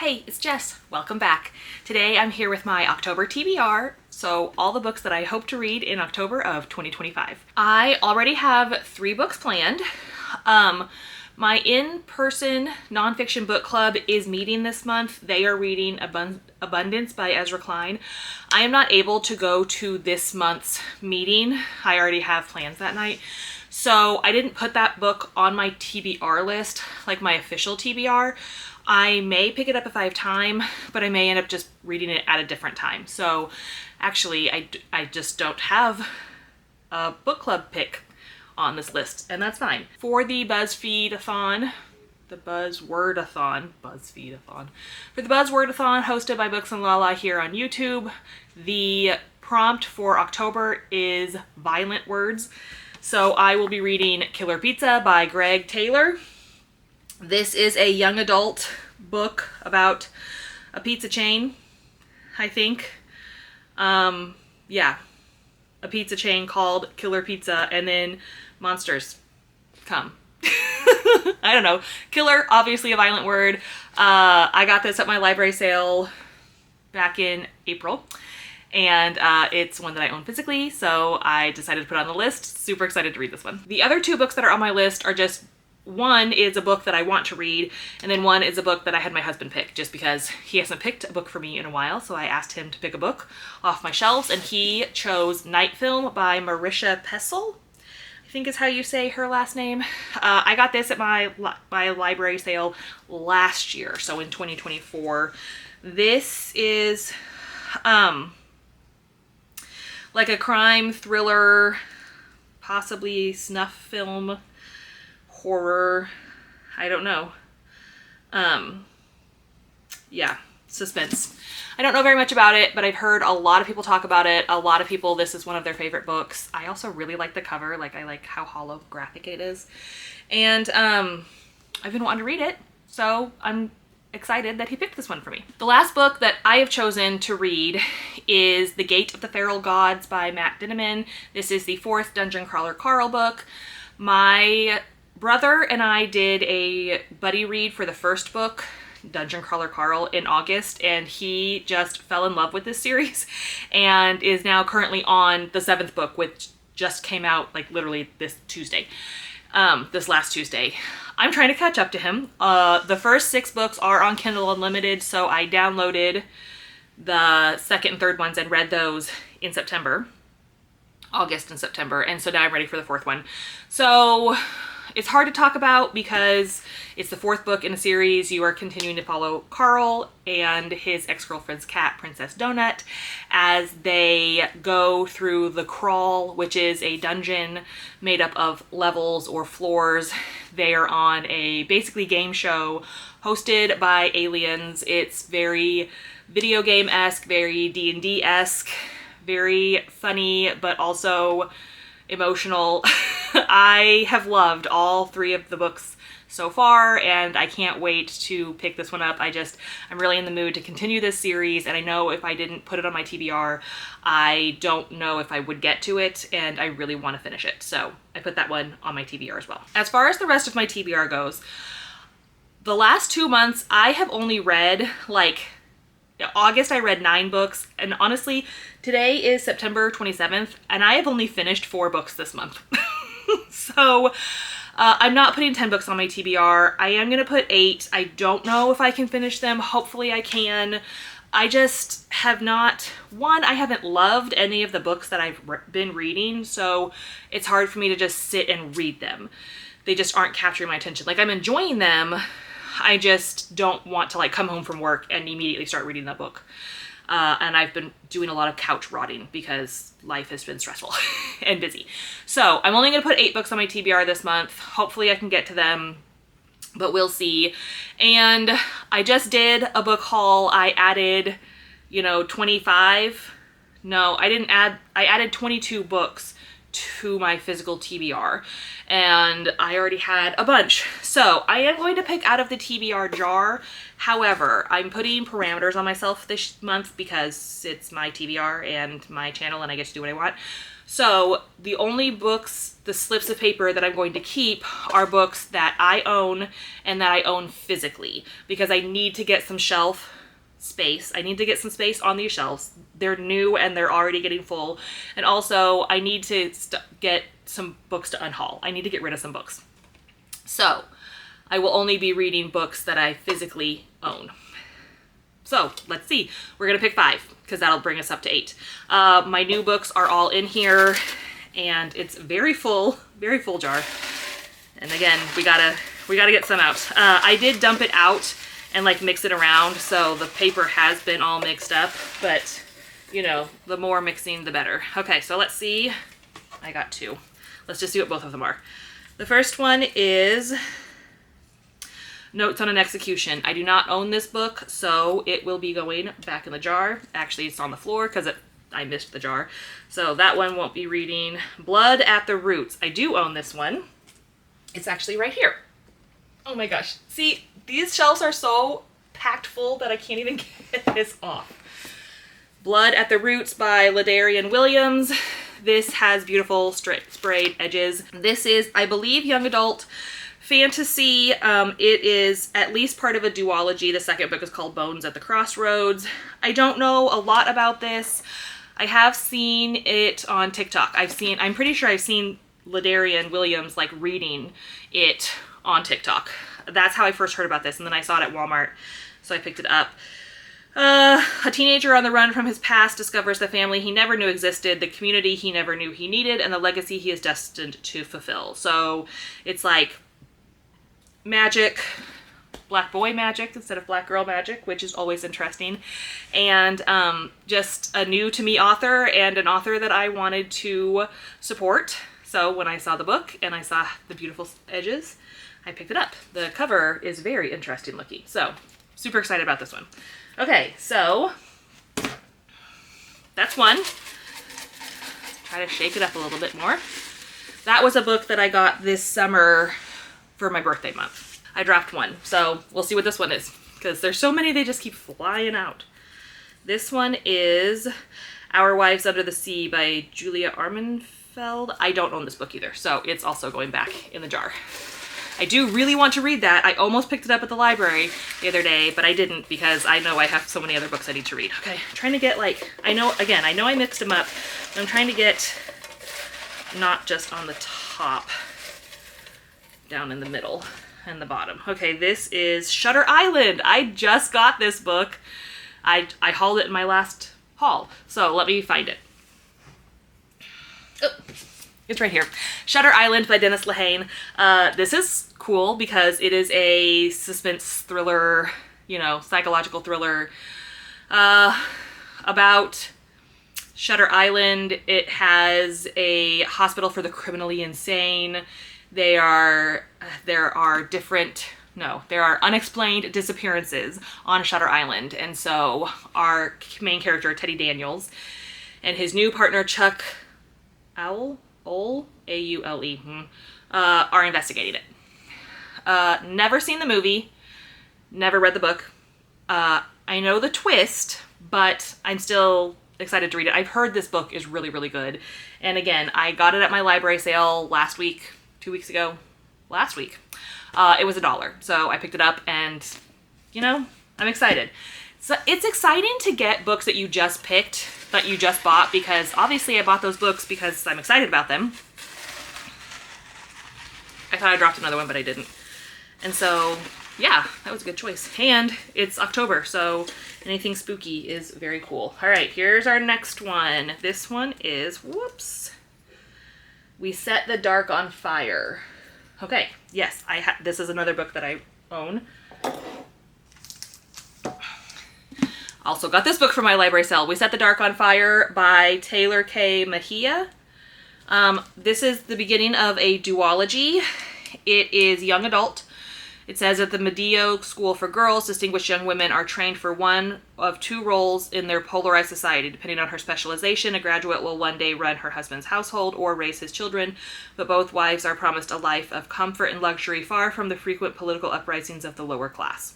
Hey, it's Jess. Welcome back. Today I'm here with my October TBR, so all the books that I hope to read in October of 2025. I already have 3 books planned. My in-person nonfiction book club is meeting this month. They are reading Abundance by Ezra Klein. I am not able to go to this month's meeting. I already have plans that night. So I didn't put that book on my TBR list, like my official TBR. I may pick it up if I have time, but I may end up just reading it at a different time. So actually, I just don't have a book club pick on this list, and that's fine. For the BuzzFeed-a-thon, for the Buzzword-a-thon hosted by Books and Lala here on YouTube, the prompt for October is violent words. So I will be reading Killer Pizza by Greg Taylor. This is a young adult book about a pizza chain, I think. Yeah, a pizza chain called Killer Pizza, and then monsters come. I don't know. Killer, obviously a violent word. I got this at my library sale back in April, and it's one that I own physically, so I decided to put it on the list. Super excited to read this one. The other 2 books that are on my list are just, one is a book that I want to read, and then one is a book that I had my husband pick, just because he hasn't picked a book for me in a while, so I asked him to pick a book off my shelves, and he chose Night Film by Marisha Pessl, I think is how you say her last name. I got this at my library sale last year, so in 2024. This is like a crime thriller, possibly snuff film, horror, I don't know. Yeah, suspense. I don't know very much about it, but I've heard a lot of people talk about it. A lot of people, this is one of their favorite books. I also really like the cover. Like, I like how holographic it is. And I've been wanting to read it, so I'm excited that he picked this one for me. The last book that I have chosen to read is The Gate of the Feral Gods by Matt Dinniman. This is the 4th Dungeon Crawler Carl book. My brother and I did a buddy read for the first book, Dungeon Crawler Carl, in August, and he just fell in love with this series and is now currently on the 7th book, which just came out like literally this last Tuesday. I'm trying to catch up to him. The first 6 books are on Kindle Unlimited, so I downloaded the 2nd and 3rd ones and read those in August and September, and so now I'm ready for the 4th one. So it's hard to talk about because it's the 4th book in a series. You are continuing to follow Carl and his ex-girlfriend's cat, Princess Donut, as they go through the Crawl, which is a dungeon made up of levels or floors. They are on a basically game show hosted by aliens. It's very video game-esque, very D&D-esque, very funny, but also emotional. I have loved all 3 of the books so far, and I can't wait to pick this one up. I'm really in the mood to continue this series, and I know if I didn't put it on my TBR, I don't know if I would get to it, and I really want to finish it. So I put that one on my TBR as well. As far as the rest of my TBR goes, the last 2 months I have only read, like, August I read 9 books, and honestly, today is September 27th, and I have only finished 4 books this month. So I'm not putting 10 books on my TBR. I am going to put 8. I don't know if I can finish them. Hopefully I can. I just have not, I haven't loved any of the books that I've been reading, so it's hard for me to just sit and read them. They just aren't capturing my attention. Like, I'm enjoying them, I just don't want to like come home from work and immediately start reading that book. And I've been doing a lot of couch rotting because life has been stressful and busy. So I'm only going to put 8 books on my TBR this month. Hopefully I can get to them, but we'll see. And I just did a book haul. I added, 25. No, I didn't add, I added 22 books to my physical TBR, and I already had a bunch. So I am going to pick out of the TBR jar. However, I'm putting parameters on myself this month because it's my TBR and my channel and I get to do what I want. So the only books, the slips of paper that I'm going to keep are books that I own and that I own physically, because I need to get some shelf space. I need to get some space on these shelves. They're new and they're already getting full. And also I need to get some books to unhaul. I need to get rid of some books. So I will only be reading books that I physically own. So let's see. We're going to pick 5 because that'll bring us up to 8. My new books are all in here and it's very full jar. And again, we gotta get some out. I did dump it out and like mix it around, so the paper has been all mixed up, but you know, the more mixing the better. Okay, so let's see. I got 2. Let's just see what both of them are. The first one is Notes on an Execution. I do not own this book, so it will be going back in the jar. Actually, it's on the floor because I missed the jar. So that one won't be reading. Blood at the Roots. I do own this one. It's actually right here. Oh my gosh. See, these shelves are so packed full that I can't even get this off. Blood at the Roots by Ladarian Williams. This has beautiful sprayed edges. This is, I believe, young adult fantasy. It is at least part of a duology. The second book is called Bones at the Crossroads. I don't know a lot about this. I have seen it on TikTok. I'm pretty sure I've seen Ladarian Williams like reading it on TikTok. That's how I first heard about this, and then I saw it at Walmart, so I picked it up. A teenager on the run from his past discovers the family he never knew existed, the community he never knew he needed, and the legacy he is destined to fulfill. So it's like magic, black boy magic instead of black girl magic, which is always interesting. And just a new to me author and an author that I wanted to support. So when I saw the book and I saw the beautiful edges, I picked it up. The cover is very interesting looking. So super excited about this one. Okay, so that's one. Try to shake it up a little bit more. That was a book that I got this summer for my birthday month. I dropped one, so we'll see what this one is, because there's so many, they just keep flying out. This one is Our Wives Under the Sea by Julia Armenfeld. I don't own this book either, so it's also going back in the jar. I do really want to read that. I almost picked it up at the library the other day, but I didn't because I know I have so many other books I need to read. Okay, I'm trying to get like, I know I mixed them up, but I'm trying to get not just on the top, down in the middle and the bottom. Okay, this is Shutter Island. I just got this book. I hauled it in my last haul, so let me find it. Oh, it's right here. Shutter Island by Dennis Lehane. This is cool because it is a suspense thriller, you know, psychological thriller about Shutter Island. It has a hospital for the criminally insane. There are unexplained disappearances on Shutter Island. And so our main character, Teddy Daniels, and his new partner, Chuck Aule, A-U-L-E, are investigating it. Never seen the movie, never read the book. I know the twist, but I'm still excited to read it. I've heard this book is really, really good. And again, I got it at my library sale last week, 2 weeks ago, last week. It was $1, so I picked it up and, you know, I'm excited. So it's exciting to get books that you just picked, that you just bought, because obviously I bought those books because I'm excited about them. I thought I dropped another one, but I didn't. And so, yeah, that was a good choice. And it's October, so anything spooky is very cool. All right, here's our next one. This one is, whoops, We Set the Dark on Fire. Okay, yes, this is another book that I own. Also got this book from my library sale. We Set the Dark on Fire by Taylor K. Mejia. This is the beginning of a duology. It is young adult. It says at the Medio School for Girls, distinguished young women are trained for one of two roles in their polarized society. Depending on her specialization, a graduate will one day run her husband's household or raise his children, but both wives are promised a life of comfort and luxury far from the frequent political uprisings of the lower class.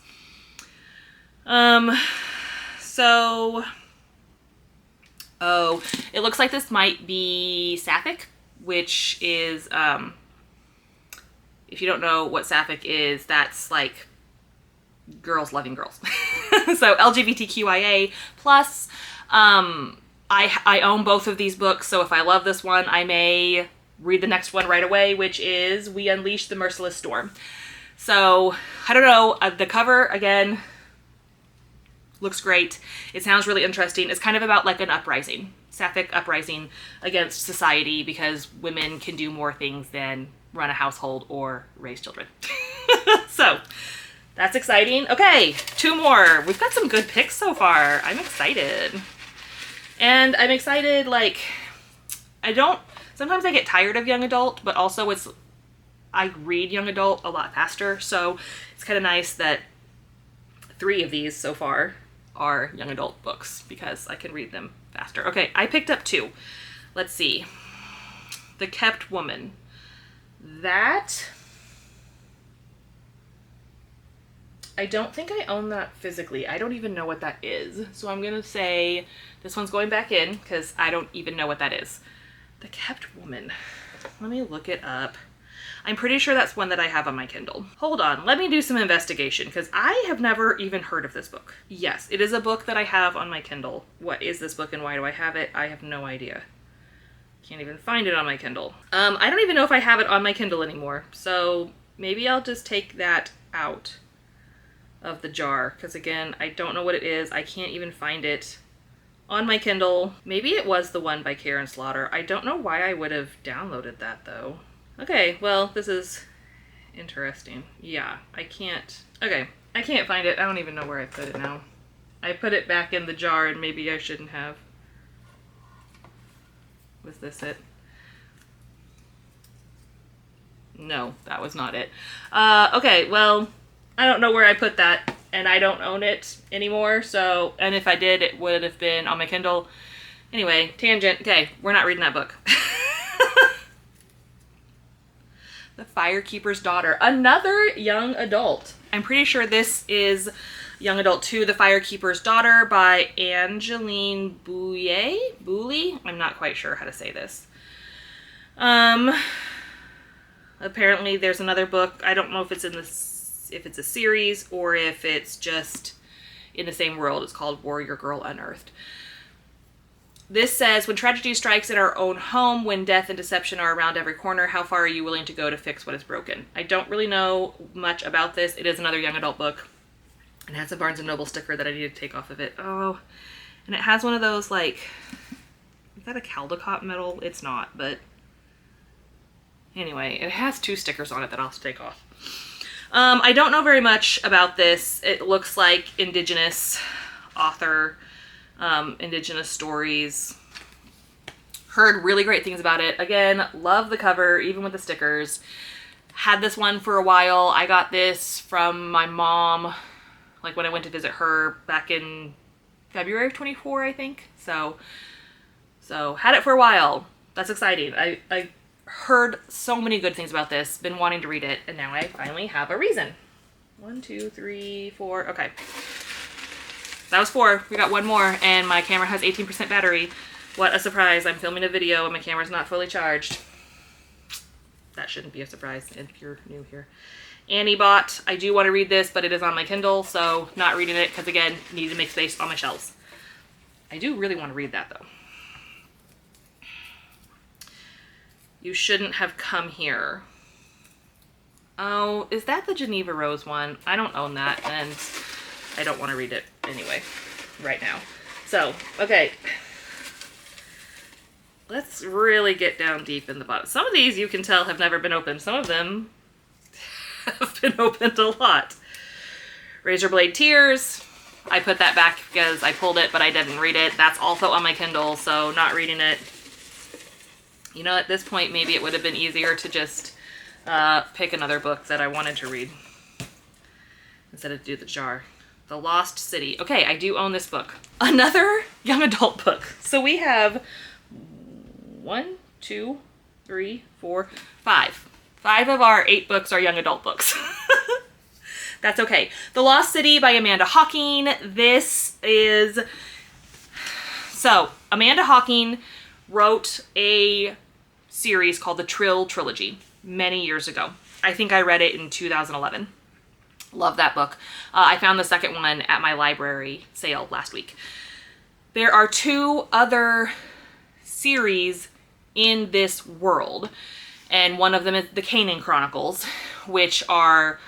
It looks like this might be Sapphic, which is, if you don't know what Sapphic is, that's like girls loving girls. So LGBTQIA plus. I own both of these books, so if I love this one, I may read the next one right away, which is We Unleash the Merciless Storm. So, I don't know, the cover, again, looks great. It sounds really interesting. It's kind of about like an uprising, Sapphic uprising against society because women can do more things than run a household or raise children. So, that's exciting. Okay, 2 more. We've got some good picks so far. I'm excited. And I'm excited, like, sometimes I get tired of young adult, but also I read young adult a lot faster, so it's kind of nice that 3 of these so far are young adult books because I can read them faster. Okay, I picked up 2. Let's see. The Kept Woman. That, I don't think I own that physically. I don't even know what that is. So I'm going to say this one's going back in because I don't even know what that is. The Kept Woman. Let me look it up. I'm pretty sure that's one that I have on my Kindle. Hold on, let me do some investigation because I have never even heard of this book. Yes, it is a book that I have on my Kindle. What is this book and why do I have it? I have no idea. Can't even find it on my Kindle. I don't even know if I have it on my Kindle anymore. So maybe I'll just take that out of the jar because again, I don't know what it is. I can't even find it on my Kindle. Maybe it was the one by Karen Slaughter. I don't know why I would have downloaded that though. Okay, well, this is interesting. Yeah, I can't find it. I don't even know where I put it now. I put it back in the jar and maybe I shouldn't have. Was this it? No, that was not it. Okay, well, I don't know where I put that and I don't own it anymore, so, and if I did, it would have been on my Kindle. Anyway, tangent. Okay, we're not reading that book. The Firekeeper's Daughter, another young adult. I'm pretty sure this is young adult too. The Firekeeper's Daughter by Angeline Boulley. I'm not quite sure how to say this. Apparently there's another book. I don't know if it's if it's a series or if it's just in the same world. It's called Warrior Girl Unearthed. This says, when tragedy strikes in our own home, when death and deception are around every corner, how far are you willing to go to fix what is broken? I don't really know much about this. It is another young adult book. It has a Barnes & Noble sticker that I need to take off of it. Oh, and it has one of those, like, is that a Caldecott medal? It's not, but anyway, it has 2 stickers on it that I'll have to take off. I don't know very much about this. It looks like Indigenous author, Indigenous stories. Heard really great things about it. Again, love the cover, even with the stickers. Had this one for a while. I got this from my mom, like when I went to visit her back in February of 24, I think. So had it for a while. That's exciting. I heard so many good things about this, been wanting to read it, and now I finally have a reason. 1, 2, 3, 4, okay. That was 4. We got 1 more, and my camera has 18% battery. What a surprise. I'm filming a video and my camera's not fully charged. That shouldn't be a surprise if you're new here. Annie Bot. I do want to read this, but it is on my Kindle, so not reading it because, again, need to make space on my shelves. I do really want to read that, though. You Shouldn't Have Come Here. Oh, is that the Geneva Rose one? I don't own that, and I don't want to read it anyway, right now. So, okay. Let's really get down deep in the bottom. Some of these you can tell have never been opened. Some of them have been opened a lot. Razorblade Tears. I put that back because I pulled it, but I didn't read it. That's also on my Kindle, so not reading it. You know, at this point, maybe it would have been easier to just pick another book that I wanted to read. instead of do the jar. The Lost City. Okay, I do own this book. Another young adult book. So we have 1, 2, 3, 4, 5. 5 of our 8 books are young adult books. That's okay. The Lost City by Amanda Hocking. This is... So, Amanda Hocking wrote a series called the Trill Trilogy many years ago. I think I read it in 2011. Love that book. I found the second one at my library sale last week. There are 2 other series in this world, and one of them is the Canaan Chronicles, which are...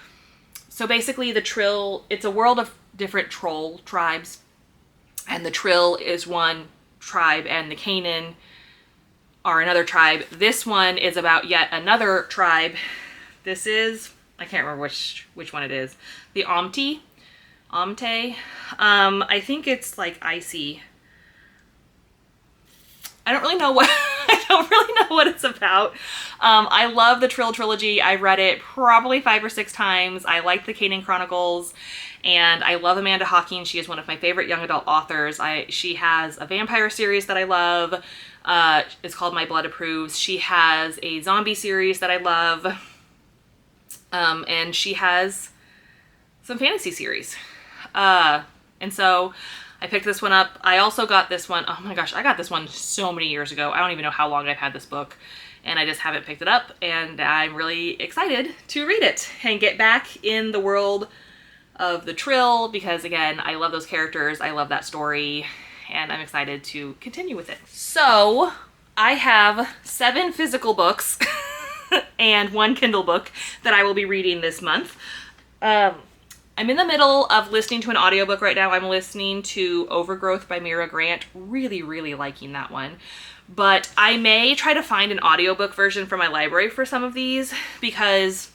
So basically the Trill, it's a world of different troll tribes, and the Trill is one tribe and the Canaan are another tribe. This one is about yet another tribe. This is, I can't remember which one it is. The Amte. I think it's like icy. I don't really know what I don't really know what it's about. I love the Trill Trilogy. I read it probably 5 or 6 times. I like the Canaan Chronicles, and I love Amanda Hocking. She is one of my favorite young adult authors. She has a vampire series that I love. It's called My Blood Approves. She has a zombie series that I love. And she has some fantasy series. And so I picked this one up. I also got this one. Oh my gosh, I got this one so many years ago. I don't even know how long I've had this book, and I just haven't picked it up, and I'm really excited to read it and get back in the world of the Trill because, again, I love those characters. I love that story, and I'm excited to continue with it. So I have 7 physical books and 1 Kindle book that I will be reading this month. I'm in the middle of listening to an audiobook right now. I'm listening to Overgrowth by Mira Grant. Really, really liking that one. But I may try to find an audiobook version from my library for some of these because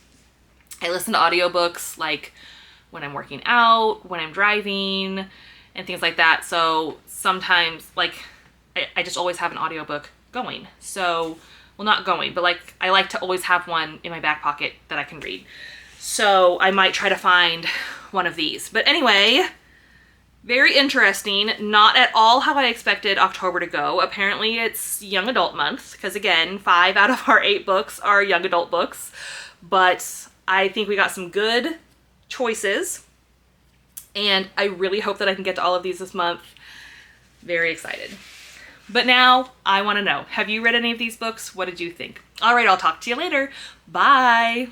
I listen to audiobooks like when I'm working out, when I'm driving, and things like that. So sometimes, like, I just always have an audiobook going. So, well, not going, but like I like to always have one in my back pocket that I can read. So I might try to find one of these. But anyway, very interesting. Not at all how I expected October to go. Apparently it's young adult month because, again, 5 out of our 8 books are young adult books. But I think we got some good choices, and I really hope that I can get to all of these this month. Very excited. But now I want to know, have you read any of these books? What did you think? All right, I'll talk to you later. Bye.